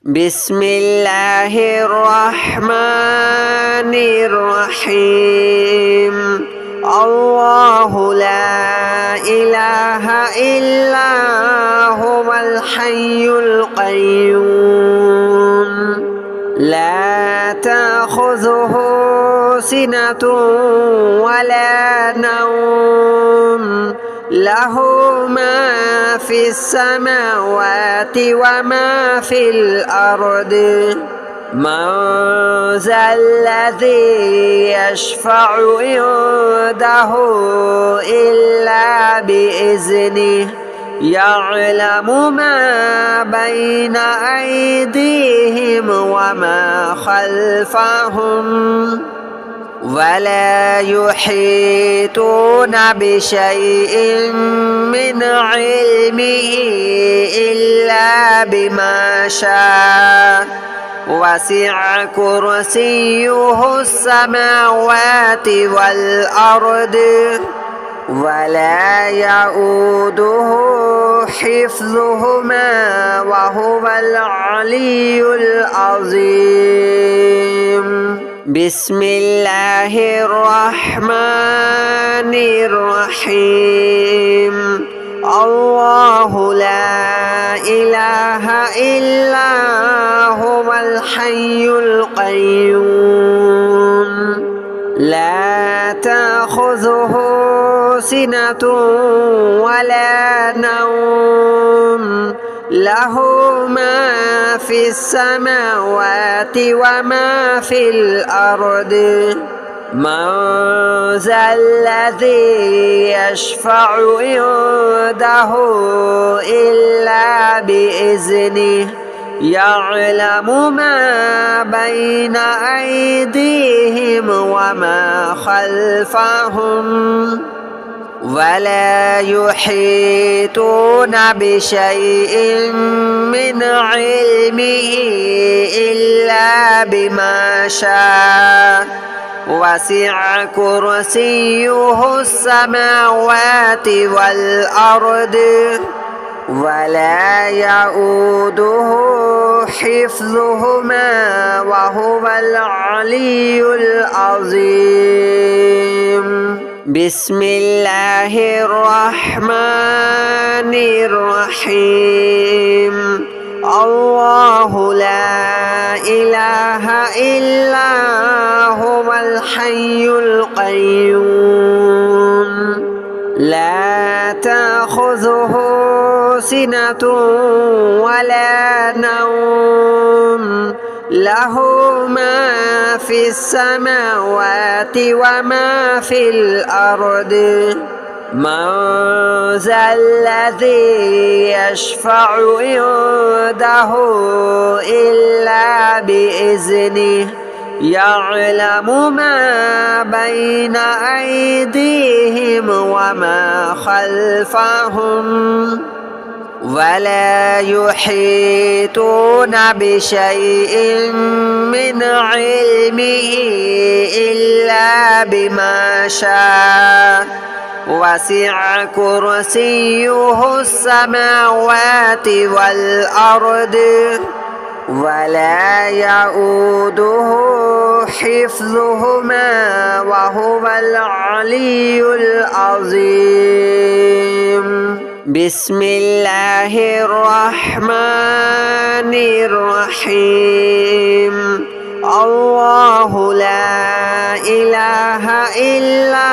بسم الله الرحمن الرحيم. الله لا إله إلا هو الحي القيوم لا تأخذه سنة ولا نوم له ما في السماوات وما في الأرض من ذا الذي يشفع عنده إلا بإذنه يعلم ما بين أيديهم وما خلفهم ولا يحيطون بشيء من علمه إلا بما شاء وسع كرسيه السماوات والأرض ولا يؤوده حفظهما وهو العلي العظيم. بسم الله الرحمن الرحيم. الله لا إله إلا هو الحي القيوم لا تأخذه سنة ولا نوم له ما في السماوات وما في الأرض من ذا الذي يشفع عنده إلا بإذنه يعلم ما بين أيديهم وما خلفهم ولا يحيطون بشيء من علمه إلا بما شاء وسع كرسيه السماوات والأرض ولا يؤوده حفظهما وهو العلي العظيم. بسم الله الرحمن الرحيم. الله لا إله إلا هو الحي القيوم لا تأخذه سنة ولا نوم له ما في السماوات وما في الأرض من ذا الذي يشفع عنده إلا بإذنه يعلم ما بين أيديهم وما خلفهم ولا يحيطون بشيء من علمه إلا بما شاء وسع كرسيه السماوات والأرض ولا يؤوده حفظهما وهو العلي العظيم. بسم الله الرحمن الرحيم. الله لا إله إلا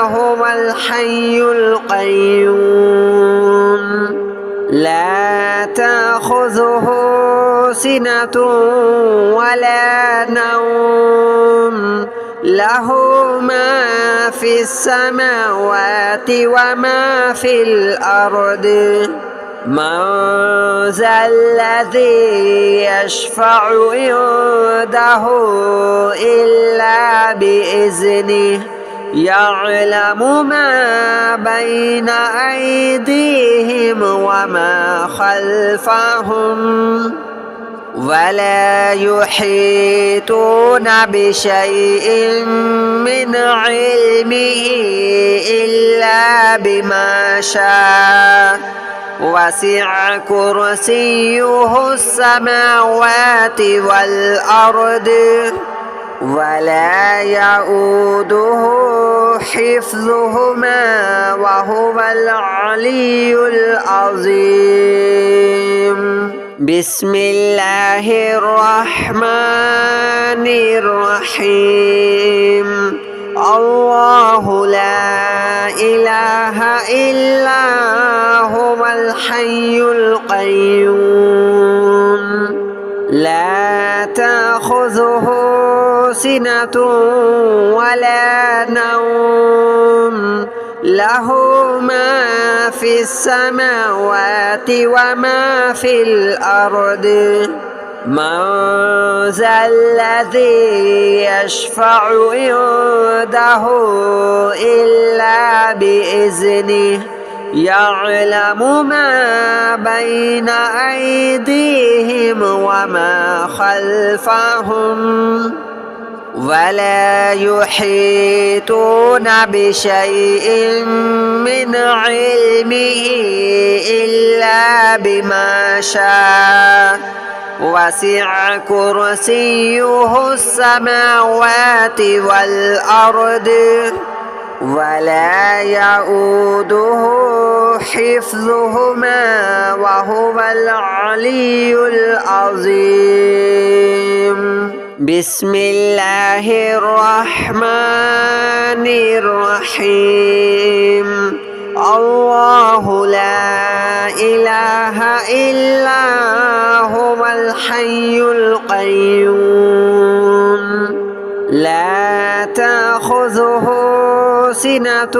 هو الحي القيوم لا تأخذه سنة ولا نوم له ما في السماوات وما في الأرض من ذا الذي يشفع عنده إلا بإذنه يعلم ما بين أيديهم وما خلفهم ولا يحيطون بشيء من علمه إلا بما شاء وسع كرسيه السماوات والأرض ولا يؤوده حفظهما وهو العلي العظيم. بسم الله الرحمن الرحيم. الله لا إله إلا هو الحي القيوم لا تأخذه سنة ولا نوم له ما في السماوات وما في الأرض من ذا الذي يشفع عنده إلا بإذنه يعلم ما بين أيديهم وما خلفهم ولا يحيطون بشيء من علمه إلا بما شاء وسع كرسيه السماوات والأرض ولا يؤوده حفظهما وهو العلي العظيم. بسم الله الرحمن الرحيم. الله لا إله إلا هو الحي القيوم لا تأخذه سنة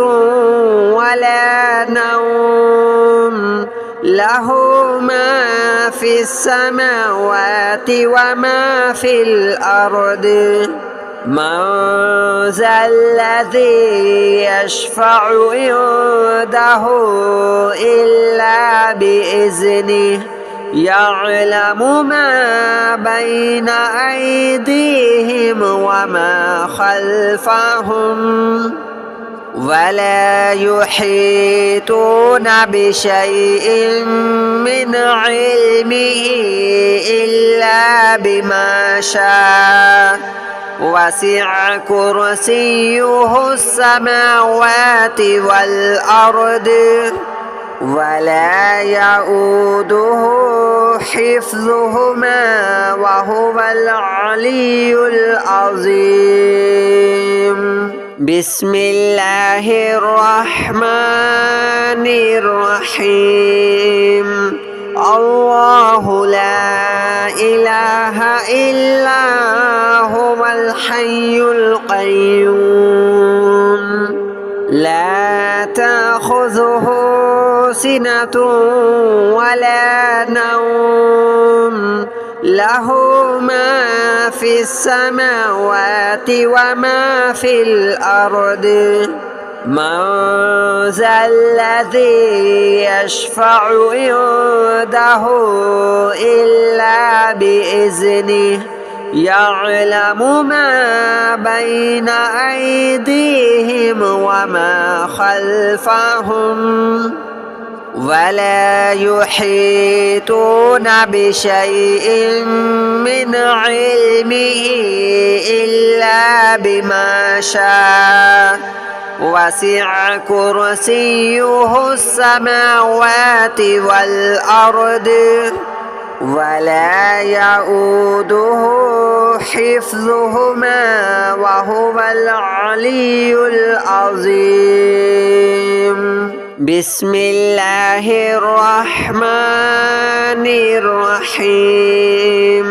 ولا نوم له ما في السماوات وما في الأرض من ذا الذي يشفع عنده إلا بإذنه يعلم ما بين أيديهم وما خلفهم ولا يحيطون بشيء من علمه إلا بما شاء وسع كرسيه السماوات والأرض ولا يؤوده حفظهما وهو العلي العظيم. بسم الله الرحمن الرحيم. الله لا إله إلا هو الحي القيوم لا تأخذه سنة ولا نوم له ما في السماوات وما في الأرض من ذا الذي يشفع عنده إلا بإذنه يعلم ما بين أيديهم وما خلفهم ولا يحيطون بشيء من علمه إلا بما شاء وسع كرسيه السماوات والأرض ولا يؤوده حفظهما وهو العلي العظيم. بسم الله الرحمن الرحيم.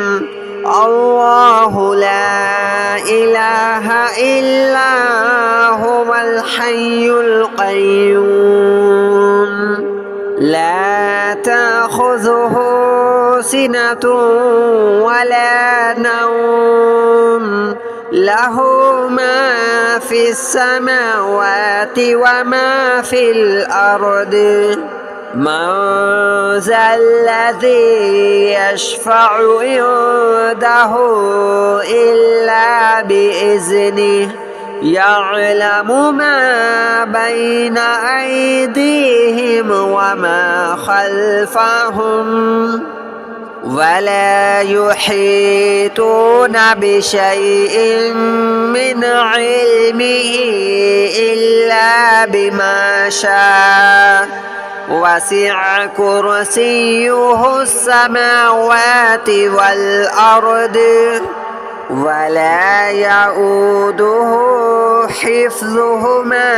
الله لا إله إلا هو الحي القيوم لا تأخذه سنة ولا نوم له ما في السماوات وما في الأرض من ذا الذي يشفع عنده إلا بإذنه يعلم ما بين أيديهم وما خلفهم ولا يحيطون بشيء من علمه إلا بما شاء وسع كرسيه السماوات والأرض ولا يؤوده حفظهما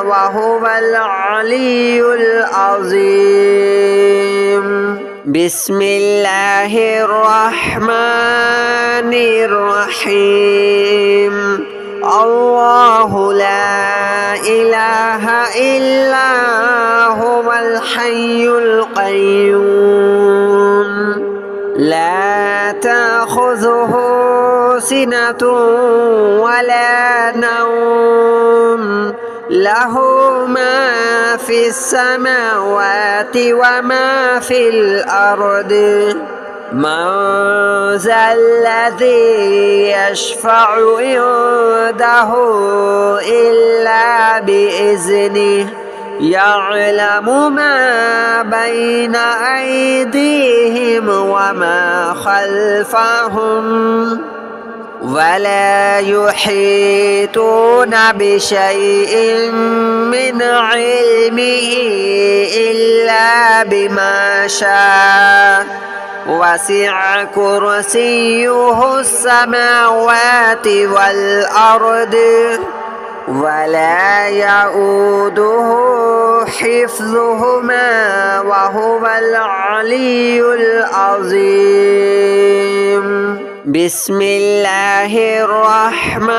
وهو العلي العظيم. بسم الله الرحمن الرحيم. الله لا إله إلا هو الحي القيوم لا تأخذه سنة ولا نوم له ما في السماوات وما في الأرض من ذا الذي يشفع عنده إلا بإذنه يعلم ما بين أيديهم وما خلفهم ولا يحيطون بشيء من علمه إلا بما شاء وسع كرسيه السماوات والأرض ولا يؤوده حفظهما وهو العلي العظيم. بسم الله الرحمن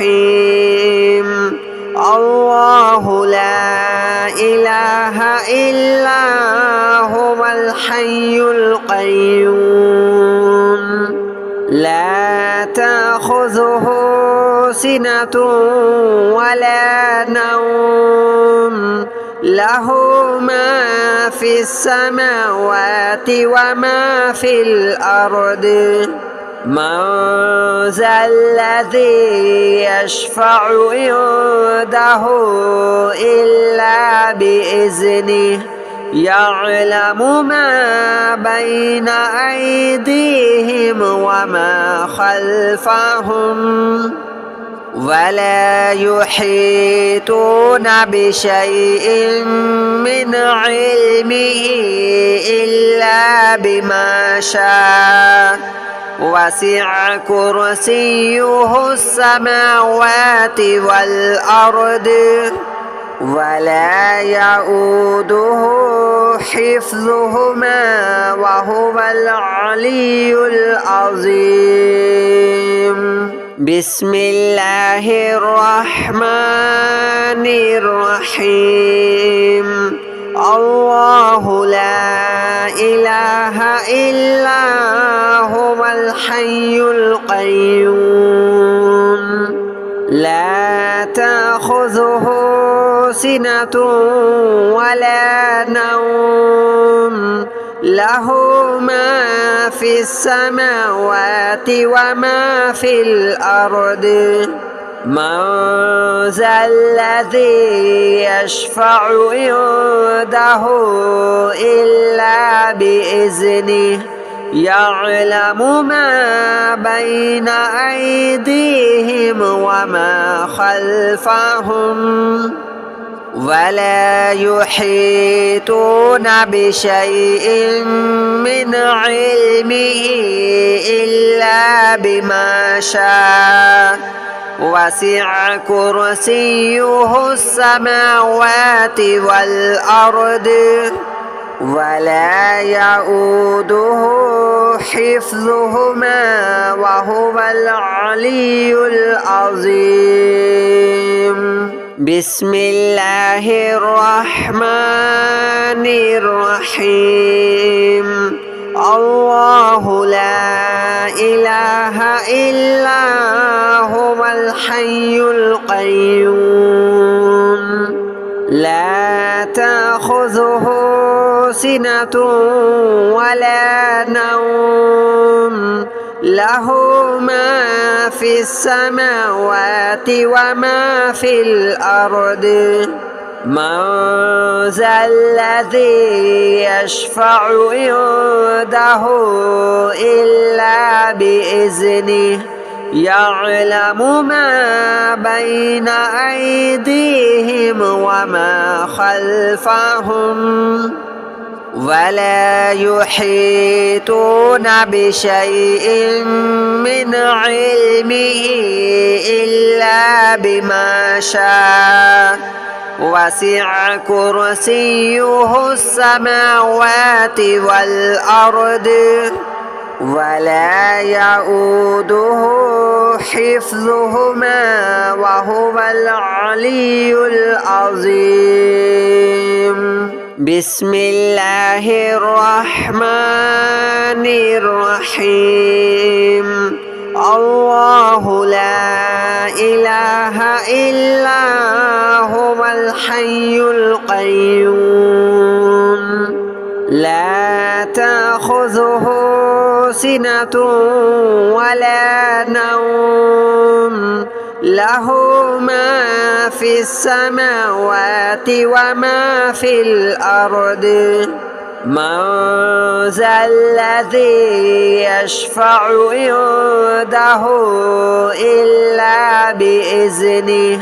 الرحيم. الله لا إله إلا هو الحي القيوم لا تأخذه سنة ولا نوم له ما في السماوات وما في الأرض من ذا الذي يشفع عنده إلا بإذنه يعلم ما بين أيديهم وما خلفهم ولا يحيطون بشيء من علمه إلا بما شاء وسع كرسيه السماوات والأرض ولا يؤوده حفظهما وهو العلي العظيم. بسم الله الرحمن الرحيم. الله لا إله إلا هو الحي القيوم لا تأخذه سنة ولا نوم له ما في السماوات وما في الأرض من ذا الذي يشفع عنده إلا بإذنه يعلم ما بين أيديهم وما خلفهم ولا يحيطون بشيء من علمه إلا بما شاء وسع كرسيه السماوات والأرض ولا يؤوده حفظهما وهو العلي العظيم. بسم الله الرحمن الرحيم. الله لا إله إلا هو الحي القيوم لا تأخذه سنة ولا نوم له ما في السماوات وما في الأرض من ذا الذي يشفع عنده إلا بإذنه يعلم ما بين أيديهم وما خلفهم ولا يحيطون بشيء من علمه إلا بما شاء وسع كرسيه السماوات والأرض ولا يؤوده حفظهما وهو العلي العظيم. بسم الله الرحمن الرحيم. الله لا إله إلا هو الحي القيوم لا تأخذه سنة ولا نوم له ما في السماوات وما في الأرض من ذا الذي يشفع عنده إلا بإذنه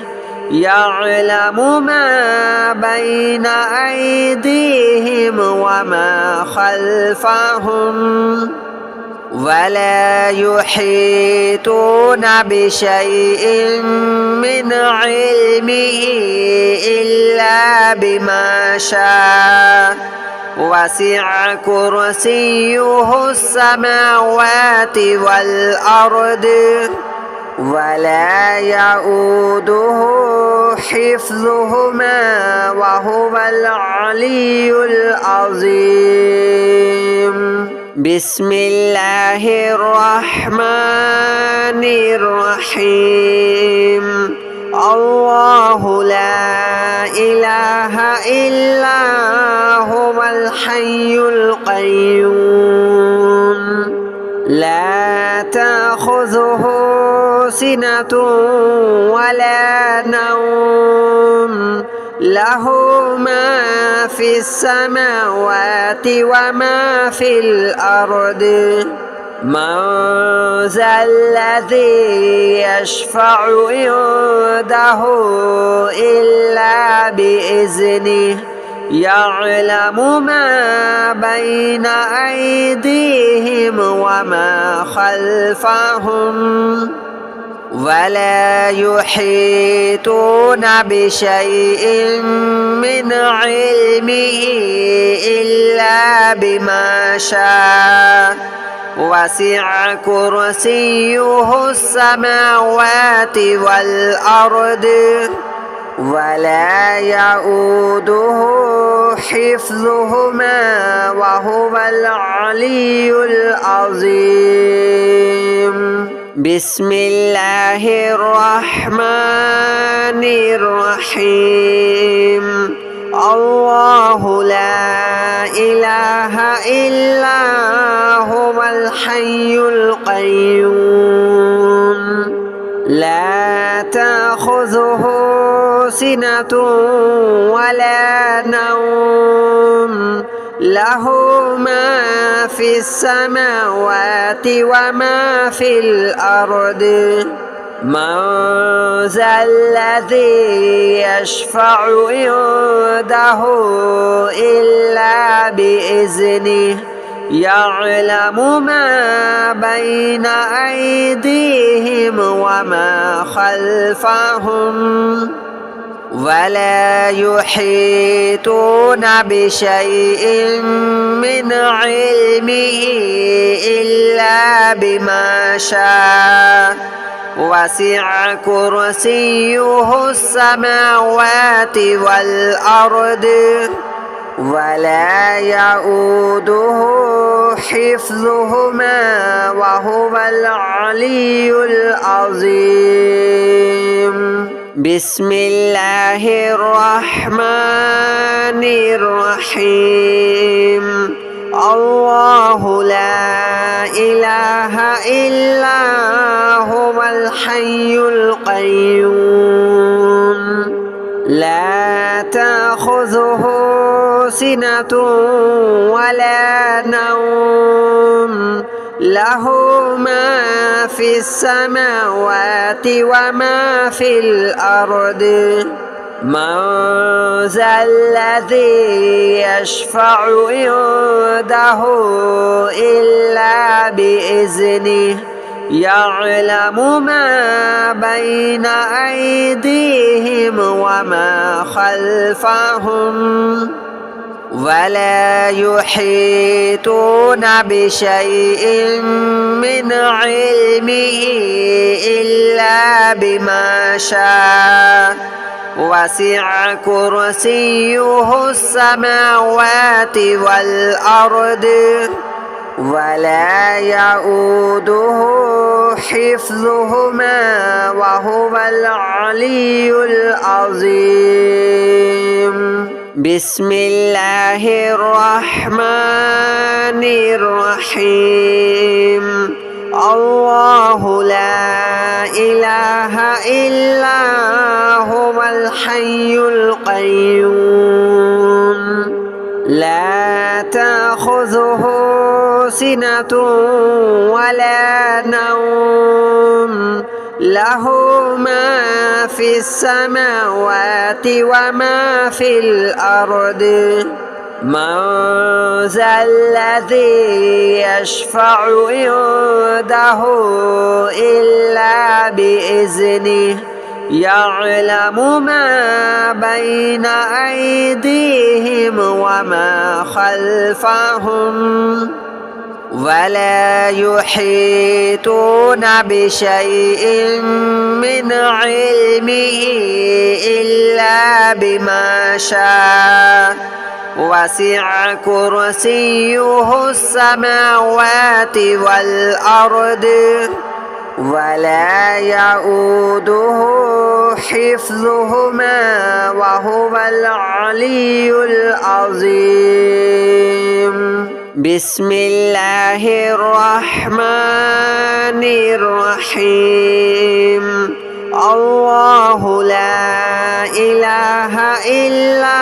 يعلم ما بين أيديهم وما خلفهم ولا يحيطون بشيء من علمه إلا بما شاء وسع كرسيه السماوات والأرض ولا يؤوده حفظهما وهو العلي العظيم. بسم الله الرحمن الرحيم. الله لا إله إلا هو الحي القيوم لا تأخذه سنة ولا نوم له ما في السماوات وما في الأرض من ذا الذي يشفع عنده إلا بإذنه يعلم ما بين أيديهم وما خلفهم ولا يحيطون بشيء من علمه إلا بما شاء وسع كرسيه السماوات والأرض ولا يؤوده حفظهما وهو العلي العظيم. بسم الله الرحمن الرحيم. الله لا إله إلا هو الحي القيوم لا تأخذه سنة ولا نوم له ما في السماوات وما في الأرض من ذا الذي يشفع عنده إلا بإذنه يعلم ما بين أيديهم وما خلفهم ولا يحيطون بشيء من علمه إلا بما شاء وسع كرسيه السماوات والأرض ولا يؤوده حفظهما وهو العلي العظيم. بسم الله الرحمن الرحيم. الله لا إله إلا هو الحي القيوم لا تأخذه سنة ولا نوم له ما في السماوات وما في الأرض من ذا الذي يشفع عنده إلا بإذنه يعلم ما بين أيديهم وما خلفهم ولا يحيطون بشيء من علمه إلا بما شاء وسع كرسيه السماوات والأرض ولا يؤوده حفظهما وهو العلي العظيم بسم الله الرحمن الرحيم الله لا إله إلا هو الحي القيوم لا تأخذه سنة ولا نوم له ما في السماوات وما في الأرض من ذا الذي يشفع عنده إلا بإذنه يعلم ما بين أيديهم وما خلفهم ولا يحيطون بشيء من علمه إلا بما شاء وسع كرسيه السماوات والأرض ولا يؤوده حفظهما وهو العلي العظيم بسم الله الرحمن الرحيم الله لا إله إلا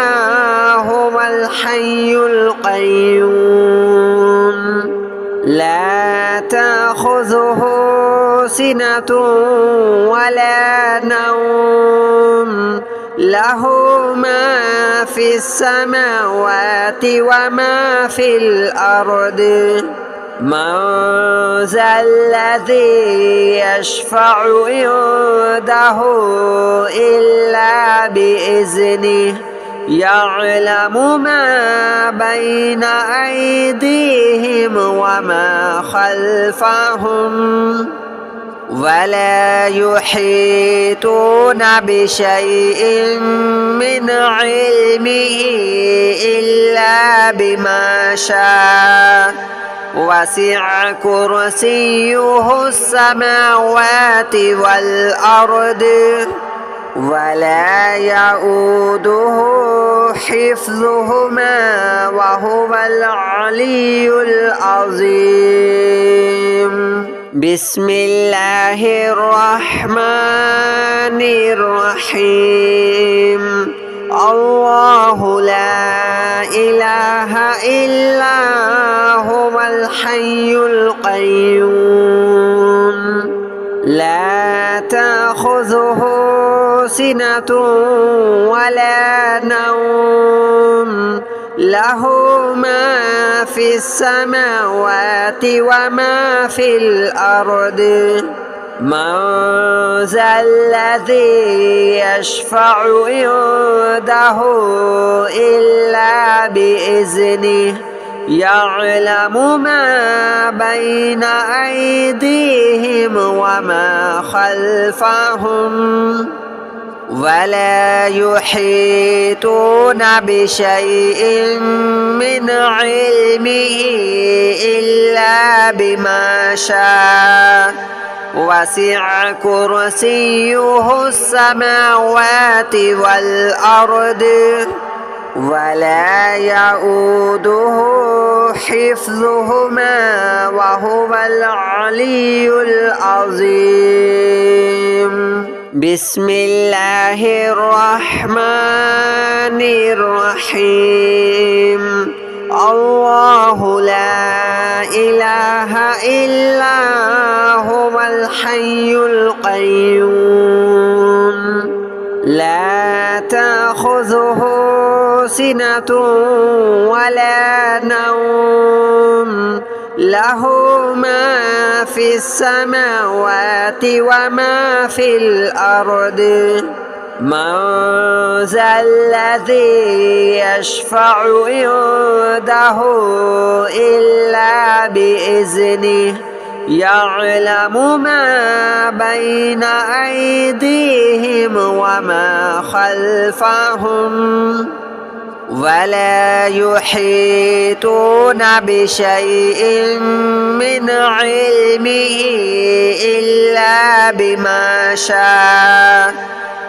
هو الحي القيوم لا تأخذه سنة ولا نوم له ما في السماوات وما في الأرض من ذا الذي يشفع عنده إلا بإذنه يعلم ما بين أيديهم وما خلفهم ولا يحيطون بشيء من علمه إلا بما شاء وسع كرسيه السماوات والأرض ولا يؤوده حفظهما وهو العلي العظيم بسم الله الرحمن الرحيم الله لا إله إلا هو الحي القيوم لا تأخذه سنة ولا نوم له ما في السماوات وما في الأرض من ذا الذي يشفع عنده إلا بإذنه يعلم ما بين أيديهم وما خلفهم ولا يحيطون بشيء من علمه إلا بما شاء وسع كرسيه السماوات والأرض ولا يؤوده حفظهما وهو العلي العظيم. بسم الله الرحمن الرحيم. الله لا إله إلا هو الحي القيوم لا تأخذه سنة ولا نوم له ما في السماوات وما في الأرض من ذا الذي يشفع عنده إلا بإذنه يعلم ما بين أيديهم وما خلفهم ولا يحيطون بشيء من علمه إلا بما شاء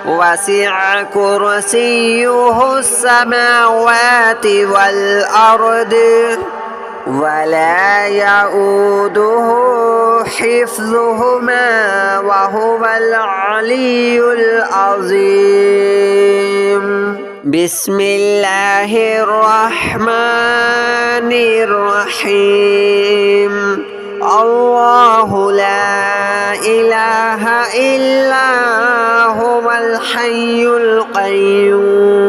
وسع كرسيه السماوات والأرض ولا يؤوده حفظهما وهو العلي العظيم. بسم الله الرحمن الرحيم. الله لا إله إلا هو الحي القيوم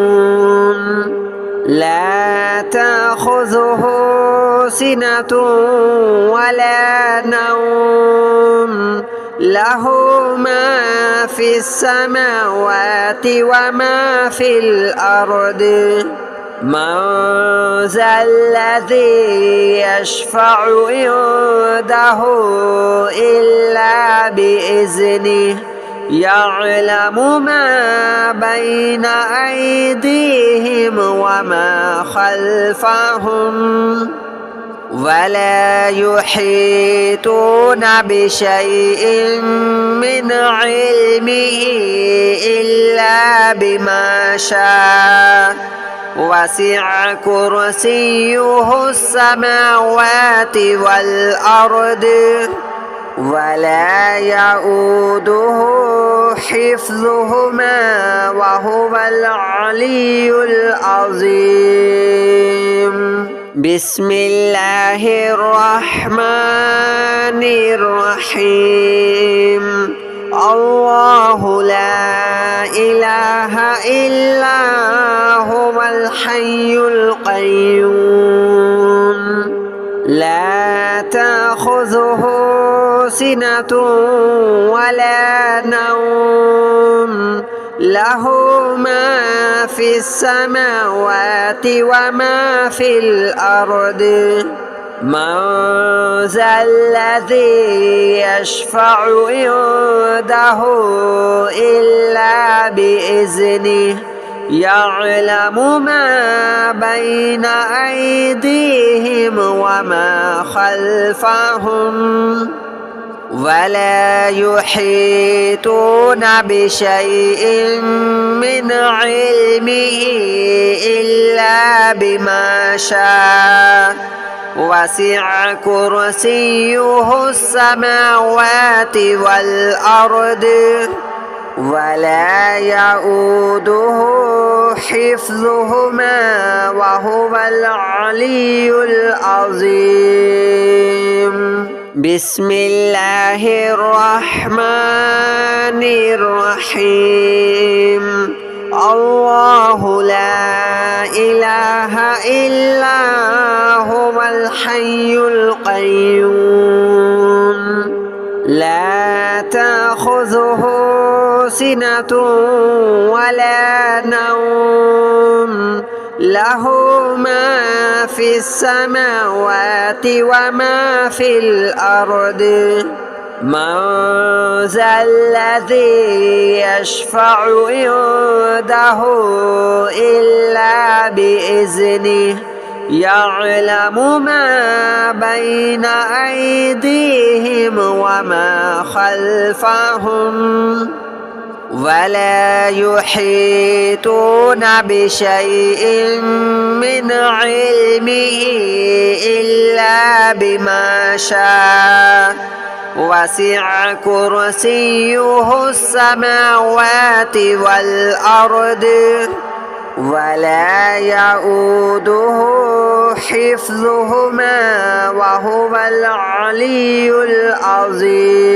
لا تأخذه سنة ولا نوم له ما في السماوات وما في الأرض من ذا الذي يشفع عنده إلا بإذنه يعلم ما بين أيديهم وما خلفهم ولا يحيطون بشيء من علمه إلا بما شاء وسع كرسيه السماوات والأرض ولا يؤوده حفظهما وهو العلي العظيم. بسم الله الرحمن الرحيم. الله لا إله إلا هو الحي القيوم لا تأخذه سنة ولا نوم له ما في السماوات وما في الأرض من ذا الذي يشفع عنده إلا بإذنه يعلم ما بين أيديهم وما خلفهم ولا يحيطون بشيء من علمه إلا بما شاء وسع كرسيه السماوات والأرض ولا يؤوده حفظهما وهو العلي العظيم. بسم الله الرحمن الرحيم. الله لا إله إلا هو الحي القيوم لا تأخذه سنة ولا نوم له ما في السماوات وما في الأرض من ذا الذي يشفع عنده إلا بإذنه يعلم ما بين أيديهم وما خلفهم ولا يحيطون بشيء من علمه إلا بما شاء وسع كرسيه السماوات والأرض ولا يؤوده حفظهما وهو العلي العظيم